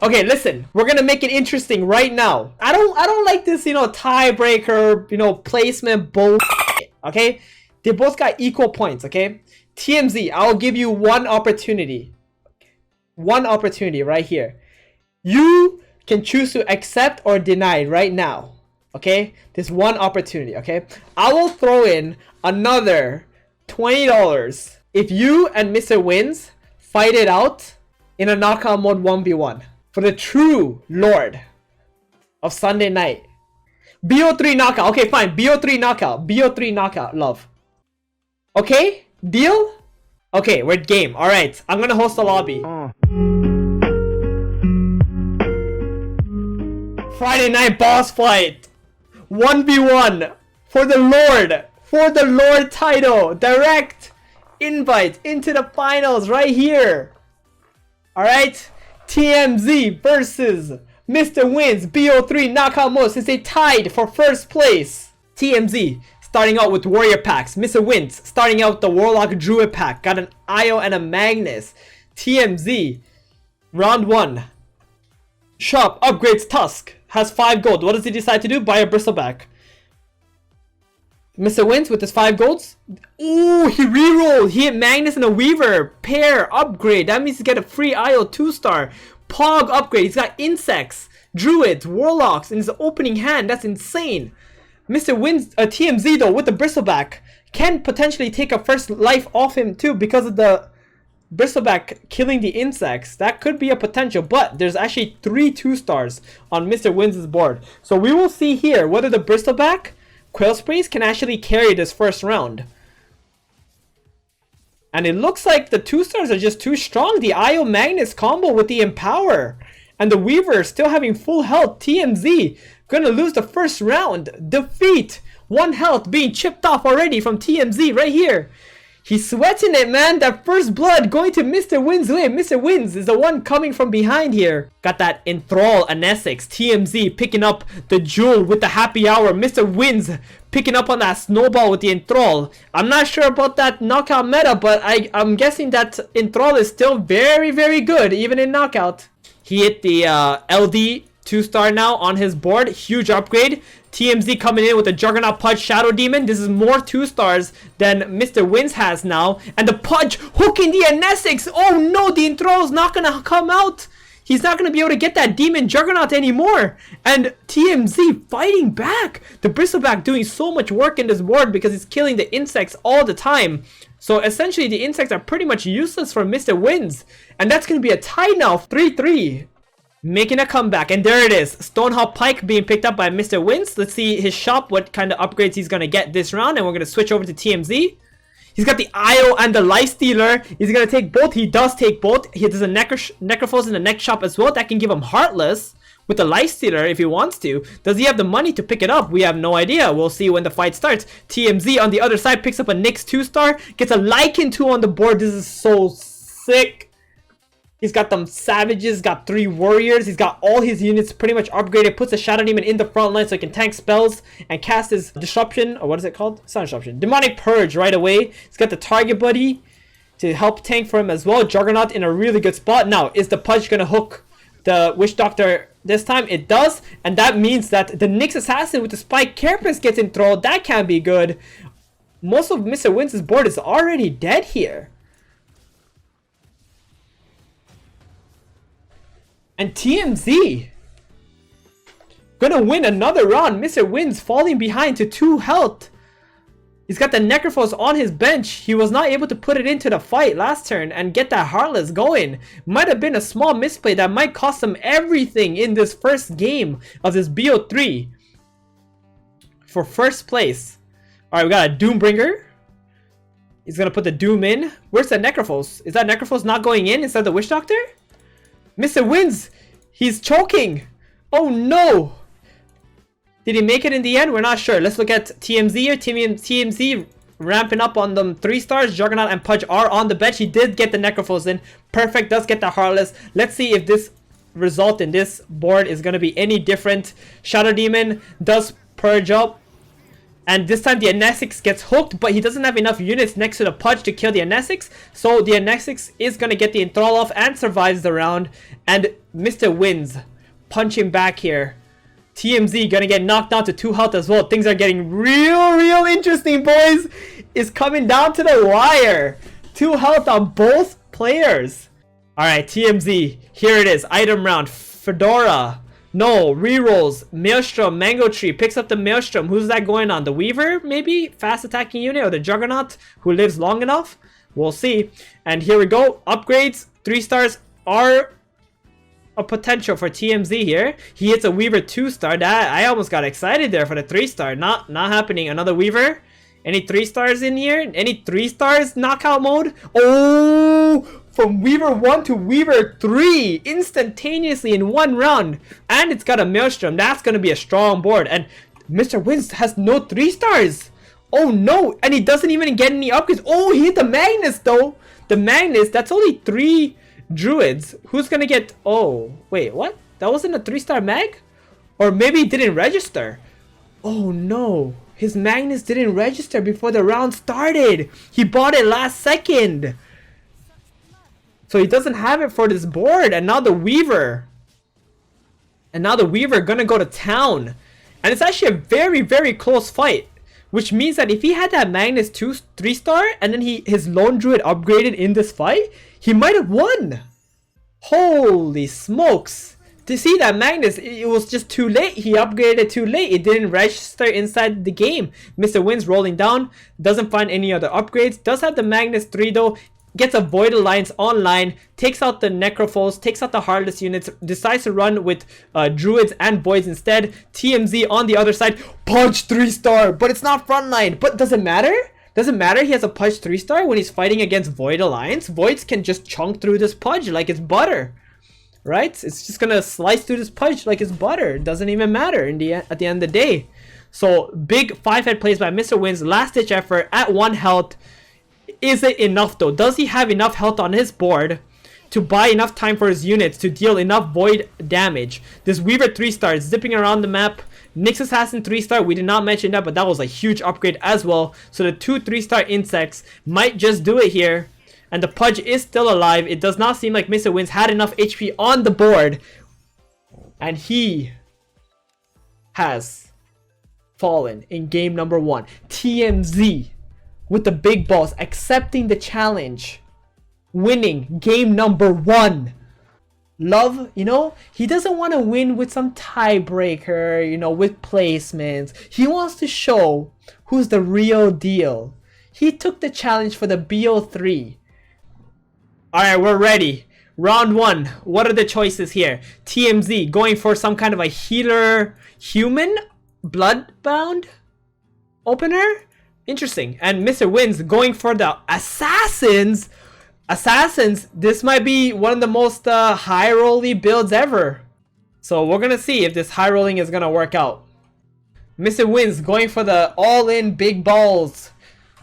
Okay, listen, we're gonna make it interesting right now. I don't like this, tiebreaker, placement bull. Okay, they both got equal points. Okay, TMZ, I'll give you one opportunity right here. You can choose to accept or deny right now. Okay, this one opportunity. Okay, I will throw in another $20 if you and MrWinds fight it out in a knockout mode 1v1 for the true Lord of Sunday night. BO3 knockout. Okay, fine. BO3 knockout. BO3 knockout. Love. Okay? Deal? Okay, we're game. Alright, I'm gonna host a lobby. Friday night boss fight. 1v1 for the Lord. For the Lord title. Direct invite into the finals right here. Alright? TMZ versus MrWinds BO3 knockout mode since they tied for first place. TMZ starting out with warrior packs. MrWinds starting out with the warlock druid pack. Got an Io and a Magnus. TMZ round 1. Shop upgrades Tusk. Has 5 gold. What does he decide to do? Buy a bristleback. MrWinds with his 5 golds. Ooh, he rerolled. He hit Magnus and a Weaver. Pair upgrade. That means he get a free IO 2-star. Pog upgrade. He's got insects, druids, warlocks in his opening hand. That's insane. MrWinds, TMZ though, with the bristleback can potentially take a first life off him too because of the bristleback killing the insects. That could be a potential, but there's actually 3 2-stars on MrWinds' board. So we will see here whether the bristleback Quail Sprays can actually carry this first round. And it looks like the 2-stars are just too strong. The Io Magnus combo with the Empower and the Weaver still having full health. TMZ gonna lose the first round. Defeat. 1 health being chipped off already from TMZ right here. He's sweating it, man. That first blood going to MrWinds' way. MrWinds is the one coming from behind here. Got that Enthrall and Essex. TMZ picking up the Jewel with the Happy Hour. MrWinds picking up on that Snowball with the Enthrall. I'm not sure about that knockout meta, but I'm guessing that Enthrall is still very, very good, even in knockout. He hit the LD 2-star now on his board. Huge upgrade. TMZ coming in with the Juggernaut Pudge Shadow Demon. This is more 2-stars than MrWinds has now. And the Pudge hooking the Anesix. Oh no, the Enthrall's not going to come out. He's not going to be able to get that Demon Juggernaut anymore. And TMZ fighting back. The Bristleback doing so much work in this board because he's killing the insects all the time. So essentially the insects are pretty much useless for MrWinds. And that's going to be a tie now. 3-3. Making a comeback, and there it is. Stonehawk Pike being picked up by MrWinds. Let's see his shop, what kind of upgrades he's gonna get this round, and we're gonna switch over to TMZ. He's got the Io and the Lifestealer. He's gonna take both. He does take both. He does a Necrophos in the next shop as well. That can give him Heartless with the Lifestealer if he wants to. Does he have the money to pick it up? We have no idea. We'll see when the fight starts. TMZ on the other side picks up a Nyx 2-star. Gets a Lycan 2 on the board. This is so sick. He's got them Savages, got 3 Warriors. He's got all his units pretty much upgraded. Puts a Shadow Demon in the front line so he can tank spells and cast his Disruption, or what is it called? It's not Disruption. Demonic Purge right away. He's got the Target Buddy to help tank for him as well. Juggernaut in a really good spot. Now, is the Pudge going to hook the Witch Doctor this time? It does. And that means that the Nyx Assassin with the Spike Carapace gets enthralled. That can be good. Most of MrWinds' board is already dead here. And TMZ gonna win another round. MrWinds falling behind to 2 health. He's got the Necrophos on his bench. He was not able to put it into the fight last turn and get that Heartless going. Might have been a small misplay that might cost him everything in this first game of this BO3 for first place. Alright, we got a Doombringer. He's gonna put the Doom in. Where's the Necrophos? Is that Necrophos not going in instead of the Witch Doctor? MrWinds, he's choking. Oh no. Did he make it in the end? We're not sure. Let's look at TMZ here. TMZ ramping up on them 3-stars. Juggernaut and Pudge are on the bench. He did get the Necrophos in. Perfect. Does get the Heartless. Let's see if this result in this board is going to be any different. Shadow Demon does purge up. And this time the Anesix gets hooked, but he doesn't have enough units next to the Pudge to kill the Anesix. So the Anesix is going to get the enthrall off and survives the round. And MrWinds punching back here. TMZ going to get knocked down to 2 health as well. Things are getting real interesting, boys. It's coming down to the wire. 2 health on both players. Alright, TMZ. Here it is. Item round. Fedora. No, rerolls. Maelstrom, Mango Tree, picks up the Maelstrom. Who's that going on? The Weaver, maybe? Fast attacking unit, or the Juggernaut, who lives long enough? We'll see. And here we go. Upgrades. 3 stars are a potential for TMZ here. He hits a Weaver 2-star. That I almost got excited there for the 3-star. Not happening. Another Weaver. Any 3 stars in here? Any 3 stars knockout mode? Oh! From Weaver 1 to Weaver 3 instantaneously in 1 round. And it's got a Maelstrom. That's going to be a strong board. And MrWinds has no 3 stars. Oh no. And he doesn't even get any upgrades. Oh, he hit the Magnus though. The Magnus, that's only 3 Druids. Who's going to get... Oh, wait, what? That wasn't a 3-star mag? Or maybe it didn't register. Oh no. His Magnus didn't register before the round started. He bought it last second. So he doesn't have it for this board. And now the Weaver. Gonna go to town. And it's actually a very close fight. Which means that if he had that Magnus 3-star and then his Lone Druid upgraded in this fight, he might have won. Holy smokes. To see that Magnus, it was just too late. He upgraded too late. It didn't register inside the game. MrWinds rolling down. Doesn't find any other upgrades. Does have the Magnus 3 though. Gets a Void Alliance online. Takes out the Necrophos. Takes out the Heartless units. Decides to run with Druids and Voids instead. TMZ on the other side. Punch 3-star. But it's not frontline. But does it matter? Doesn't matter. He has a Pudge 3-star when he's fighting against Void Alliance. Voids can just chunk through this Pudge like it's butter. Right? It's just gonna slice through this Pudge like it's butter. It doesn't even matter at the end of the day. So big 5-head plays by MrWinds. Last ditch effort at 1 health. Is it enough though? Does he have enough health on his board to buy enough time for his units to deal enough void damage? This Weaver 3-star zipping around the map. Nyx Assassin 3-star, we did not mention that, but that was a huge upgrade as well. So the 2 3-star insects might just do it here. And the Pudge is still alive. It does not seem like MrWinds had enough HP on the board. And he has fallen in game number 1. TMZ with the big balls accepting the challenge. Winning game number 1. Love, you know, he doesn't want to win with some tiebreaker, you know, with placements. He wants to show who's the real deal. He took the challenge for the BO3. Alright, we're ready. Round 1. What are the choices here? TMZ going for some kind of a healer human bloodbound opener? Interesting. And MrWinds going for the assassins. Assassins, this might be one of the most high rolly builds ever. So we're gonna see if this high rolling is gonna work out. MrWinds going for the all-in big balls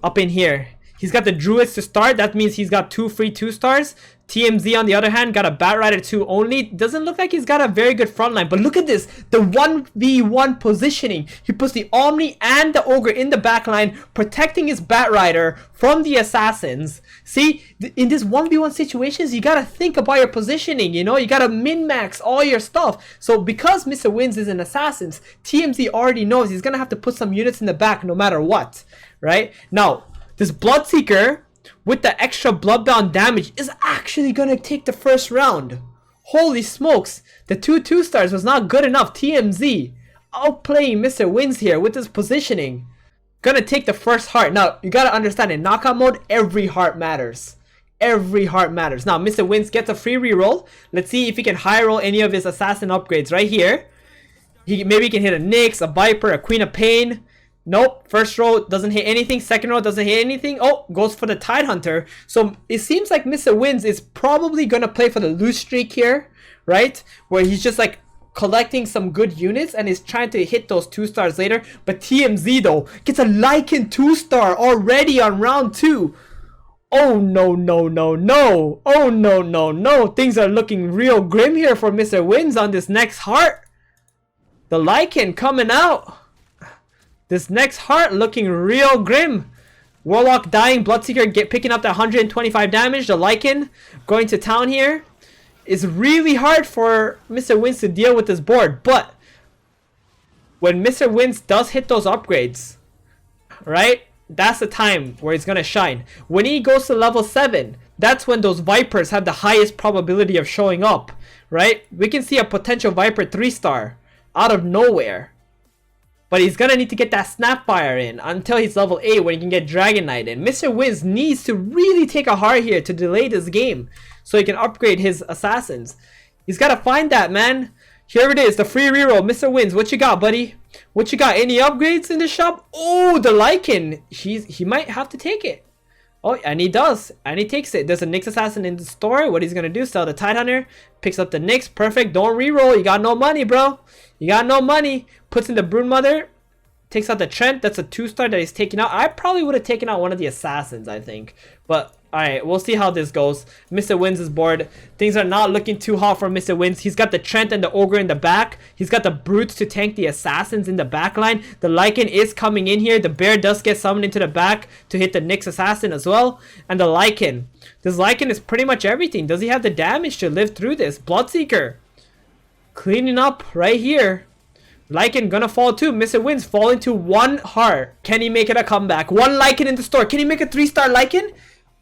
up in here. He's got the Druids to start. That means he's got 2 free 2-stars. TMZ on the other hand got a Bat Rider 2 only. Doesn't look like he's got a very good front line. But look at this. The 1v1 positioning. He puts the Omni and the Ogre in the back line, protecting his Bat Rider from the Assassins. See, in this 1v1 situations, you gotta think about your positioning, you know? You gotta min-max all your stuff. So because MrWinds is an Assassins, TMZ already knows he's gonna have to put some units in the back no matter what. Right? Now, this Bloodseeker with the extra bloodbound damage is actually gonna take the first round. Holy smokes, the 2 2-stars was not good enough. TMZ outplaying MrWinds here with his positioning. Gonna take the first heart. Now you gotta understand, in knockout mode every heart matters. Every heart matters. Now MrWinds gets a free reroll. Let's see if he can high roll any of his assassin upgrades right here. Maybe he can hit a Nyx, a Viper, a Queen of Pain. Nope, first row doesn't hit anything, second row doesn't hit anything. Oh, goes for the Tidehunter. So it seems like MrWinds is probably gonna play for the loose streak here, right? Where he's just like collecting some good units and is trying to hit those 2-stars later. But TMZ though gets a Lycan 2-star already on round 2. Oh no. Oh no. Things are looking real grim here for MrWinds on this next heart. The Lycan coming out. This next heart looking real grim. Warlock dying, Bloodseeker picking up that 125 damage. The Lycan going to town here. It's really hard for MrWinds to deal with this board, but when MrWinds does hit those upgrades, right, that's the time where he's gonna shine. When he goes to level 7, that's when those Vipers have the highest probability of showing up, right? We can see a potential Viper 3-star out of nowhere. But he's gonna need to get that Snapfire in until he's level 8 when he can get Dragon Knight in. MrWinds needs to really take a heart here to delay this game so he can upgrade his assassins. He's gotta find that, man. Here it is, the free reroll. MrWinds, what you got, buddy? What you got? Any upgrades in the shop? Oh, the Lycan. He might have to take it. Oh, and he does. And he takes it. There's a Nyx Assassin in the store. What he's gonna do, sell the Tidehunter. Picks up the Nyx. Perfect. Don't reroll. You got no money, bro. You got no money. Puts in the Broodmother. Takes out the Trent. That's a 2-star that he's taking out. I probably would have taken out one of the Assassins, I think. But, alright, we'll see how this goes. MrWinds is bored. Things are not looking too hot for MrWinds. He's got the Trent and the Ogre in the back. He's got the Brutes to tank the Assassins in the back line. The Lycan is coming in here. The Bear does get summoned into the back to hit the Nyx Assassin as well. And the Lycan. This Lycan is pretty much everything. Does he have the damage to live through this? Bloodseeker. Cleaning up right here. Lycan gonna fall too. MrWinds falling to 1 heart. Can he make it a comeback? 1 Lycan in the store. Can he make a 3-star Lycan?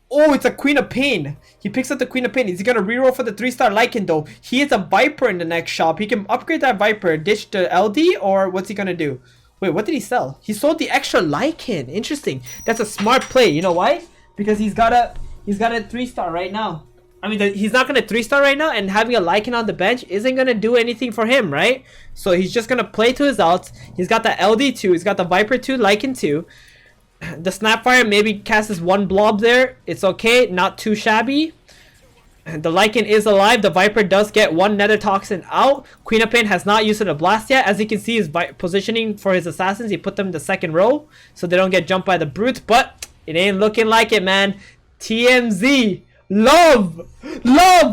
Oh, it's a Queen of Pain. He picks up the Queen of Pain. Is he gonna reroll for the 3-star Lycan though? He is a Viper in the next shop. He can upgrade that Viper, ditch the LD, or what's he gonna do? Wait, what did he sell? He sold the extra Lycan. Interesting. That's a smart play. You know why? Because he's got a 3-star right now. I mean, he's not going to 3-star right now, and having a Lycan on the bench isn't going to do anything for him, right? So he's just going to play to his outs. He's got the LD2. He's got the Viper 2, Lycan 2. The Snapfire maybe casts 1 blob there. It's okay. Not too shabby. The Lycan is alive. The Viper does get 1 Nether Toxin out. Queen of Pain has not used the blast yet. As you can see, his positioning for his assassins, he put them in the 2nd row so they don't get jumped by the brutes. But it ain't looking like it, man. TMZ. Love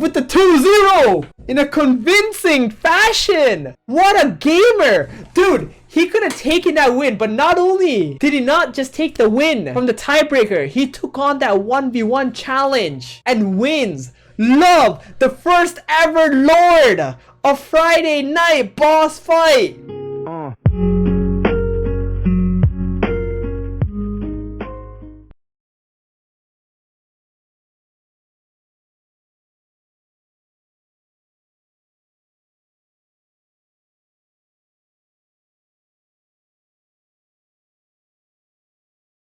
with the 2-0 in a convincing fashion. What a gamer. Dude, he could have taken that win, but not only did he not just take the win from the tiebreaker, he took on that 1v1 challenge and wins. Love, the first ever Lord of Friday Night Boss Fight.